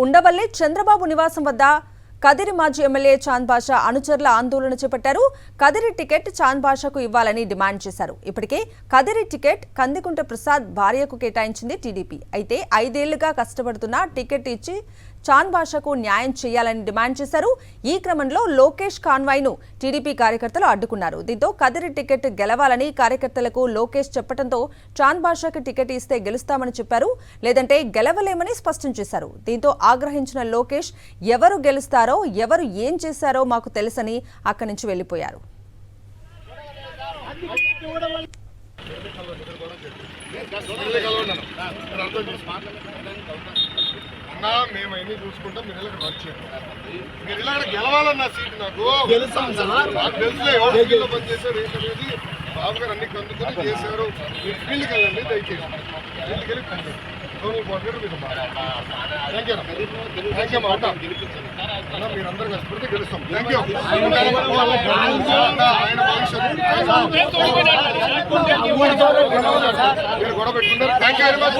ఉండవల్లి చంద్రబాబు నివాసం వద్ద కదిరి మాజీ ఎమ్మెల్యే చాంద్ బాషా అనుచరుల ఆందోళన చేపట్టారు. కదిరి టికెట్ చాంద్ బాషాకు ఇవ్వాలని డిమాండ్ చేశారు. ఇప్పటికే కదిరి టికెట్ కందికుంట ప్రసాద్ భార్యకు కేటాయించింది టీడీపీ. అయితే 5 ఏళ్లుగా కష్టపడుతున్న టికెట్ ఇచ్చి చాంద్ బాషాకు న్యాయం చేయాలని డిమాండ్ చేశారు. ఈ క్రమంలో లోకేష్ కాన్వాయ్ను టీడీపీ కార్యకర్తలు అడ్డుకున్నారు. దీంతో కదిరి టికెట్ గెలవాలని కార్యకర్తలకు లోకేష్ చెప్పడంతో చాంద్ బాషాకి టికెట్ ఇస్తే గెలుస్తామని చెప్పారు, లేదంటే గెలవలేమని స్పష్టం చేశారు. దీంతో ఆగ్రహించిన లోకేష్ ఎవరు గెలుస్తారో ఎవరు ఏం చేశారో మాకు తెలుసని అక్కడి నుంచి వెళ్లిపోయారు. మేము అన్ని చూసుకుంటాం. మీరు ఇలా వచ్చారు, మీరు ఇలా గెలవాలన్న సీట్ నాకు తెలుసులే. ఎవరిలో పనిచేశారు ఏంటనేది బాబు గారు అన్ని కనుక్కొని చేశారు. మీరు ఫీల్డ్కి వెళ్ళండి, దయచేసి ఫీల్డ్కి వెళ్ళి పని మీరందరూ కష్టపడితే గెలుస్తాం. Thank you. ఆయన భవిష్యత్తు మీరు గొడవ పెట్టుకుంటారు. Thank you very much.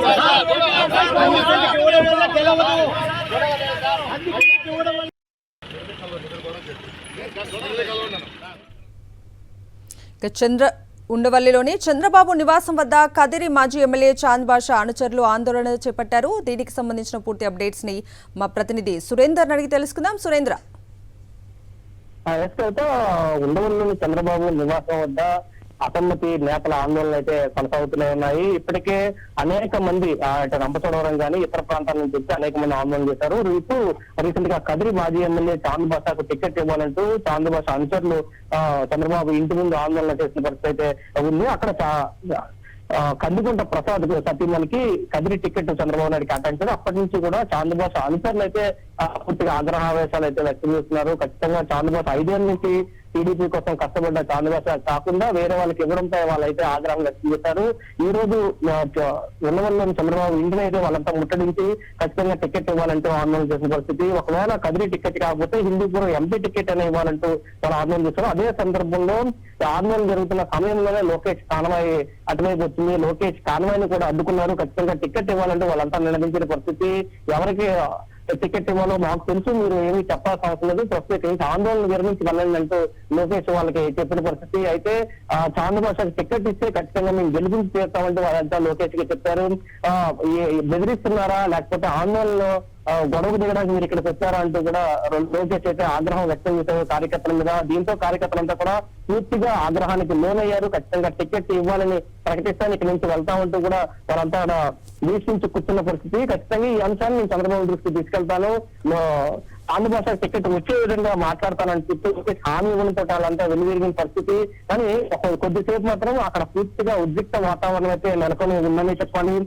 ఉండవల్లిలోని చంద్రబాబు నివాసం వద్ద కదిరి మాజీ ఎమ్మెల్యే చాంద్ బాషా అనుచరులు ఆందోళన చేపట్టారు. దీనికి సంబంధించిన పూర్తి అప్డేట్స్ ని మా ప్రతినిధి సురేందర్ అడిగి తెలుసుకుందాం. సురేంద్ర, ఉండవల్లిలోని చంద్రబాబు నివాసం వద్ద అసమ్మతి నేతల ఆందోళనలు అయితే కొనసాగుతూనే ఉన్నాయి. ఇప్పటికే అనేక మంది రంపచోడవరం కానీ ఇతర ప్రాంతాల నుంచి వచ్చి అనేక మంది ఆందోళన చేశారు. ఇప్పుడు రీసెంట్ గా కదిరి మాజీ ఎమ్మెల్యే చాంద్ బాషాకు టికెట్ ఇవ్వాలంటూ చాంద్ బాషా అనుచరులు చంద్రబాబు ఇంటి ముందు ఆందోళన చేసిన పరిస్థితి అయితే ఉంది. అక్కడ కందికుంట ప్రసాద్ సతీమణికి కదిరి టికెట్ చంద్రబాబు నాయుడు కేటాయించారు. అప్పటి నుంచి కూడా చాంద్ బాషా అనుచరులు అయితే పూర్తిగా ఆగ్రహావేశాలు అయితే వ్యక్తం చేస్తున్నారు. ఖచ్చితంగా చాంద్ బాషా 5 ఏళ్ల నుంచి టీడీపీ కోసం కష్టపడ్డ చాంద్ బాషా కాకుండా వేరే వాళ్ళకి ఇవ్వడంపై వాళ్ళైతే ఆగ్రహం వ్యక్తం చేశారు. ఈ రోజు ఉండవల్లిలోని చంద్రబాబు ఇంటిని అయితే వాళ్ళంతా ముట్టడించి ఖచ్చితంగా టికెట్ ఇవ్వాలంటూ ఆందోళన చేసిన పరిస్థితి. ఒకవేళ కదిరి టికెట్ కాకపోతే హిందూపురం ఎంపీ టికెట్ అని ఇవ్వాలంటూ వాళ్ళు ఆందోళన చేశారు. అదే సందర్భంలో ఆందోళన జరుగుతున్న సమయంలోనే లోకేష్ కాన్వాయ్ అటువైపు వచ్చింది. లోకేష్ కాన్వాయ్ని కూడా అడ్డుకున్నారు. ఖచ్చితంగా టికెట్ ఇవ్వాలంటూ వాళ్ళంతా నిలదించిన పరిస్థితి. ఎవరికి టికెట్ ఇవ్వాలో మాకు తెలుసు, మీరు ఏమీ చెప్పాల్సిన అవసరం లేదు, ప్రస్తుతం ఆందోళన విరమించి వెళ్ళండి అంటూ లోకేష్ వాళ్ళకి చెప్పిన పరిస్థితి. అయితే చాంద్ బాషాకి టికెట్ ఇస్తే ఖచ్చితంగా మేము గెలిపించి తీరుతామంటూ వాళ్ళంతా లోకేష్ కి చెప్పారు. బెదిరిస్తున్నారా లేకపోతే ఆందోళనలో గొడవకు దిగడానికి మీరు ఇక్కడికి వచ్చారా అంటూ కూడా లోకేష్ అయితే ఆగ్రహం వ్యక్తం చేశారు కార్యకర్తల మీద. దీంతో కార్యకర్తలంతా కూడా పూర్తిగా ఆగ్రహానికి లోనయ్యారు. ఖచ్చితంగా టికెట్ ఇవ్వాలని ప్రకటిస్తాను, ఇక్కడి నుంచి వెళ్తామంటూ కూడా వాళ్ళంతా వీక్షించి కూర్చున్న పరిస్థితి. ఖచ్చితంగా ఈ అంశాన్ని నేను చంద్రబాబు దృష్టికి తీసుకెళ్తాను, చాంద్ బాషా టికెట్ వచ్చే విధంగా మాట్లాడతానని చెప్పి హామీ ఇవ్వడంతో వాళ్ళంతా వెలువరిగిన పరిస్థితి. కానీ కొద్దిసేపు మాత్రం అక్కడ పూర్తిగా ఉద్రిక్త వాతావరణం అయితే నెలకొని ఉందని చెప్పాలి.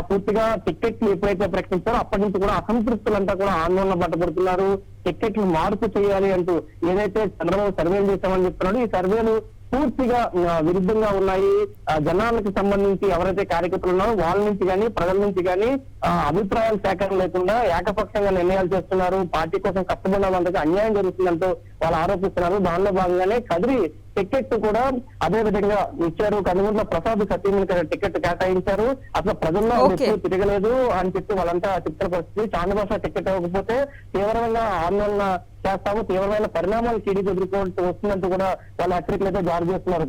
పూర్తిగా టికెట్లు ఎప్పుడైతే ప్రకటించారో అప్పటి నుంచి కూడా అసంతృప్తులంతా కూడా ఆందోళన పట్టబడుతున్నారు. టికెట్లు మార్పు చేయాలి అంటూ ఏదైతే చంద్రబాబు సర్వేలు చేస్తామని చెప్తున్నాడు, ఈ సర్వేలు పూర్తిగా విరుద్ధంగా ఉన్నాయి. జనాలకు సంబంధించి ఎవరైతే కార్యకర్తలు ఉన్నారో వాళ్ళ నుంచి కానీ ప్రజల నుంచి కానీ అభిప్రాయాలు సేకరణ లేకుండా ఏకపక్షంగా నిర్ణయాలు చేస్తున్నారు. పార్టీ కోసం కష్టపడిన వాళ్ళకి అన్యాయం జరుగుతుందంటూ వాళ్ళు ఆరోపిస్తున్నారు. దానిలో భాగంగానే కదిరి టికెట్ కూడా అదే విధంగా ఇచ్చారు. కనుగొండ ప్రసాద్ సతీమణికి టికెట్ కేటాయించారు. అసలు ప్రజల్లో తిరగలేదు అని చెప్పి వాళ్ళంతా చెప్తున్న పరిస్థితి. చాంద్ బాషా టికెట్ ఇవ్వకపోతే తీవ్రమైన ఆందోళన చేస్తాము, తీవ్రమైన పరిణామాలు టీడీపీ ఎదుర్కోవాల్సి వస్తుందంటూ కూడా వాళ్ళ హెచ్చరికలు అయితే జారీ చేస్తున్నారు.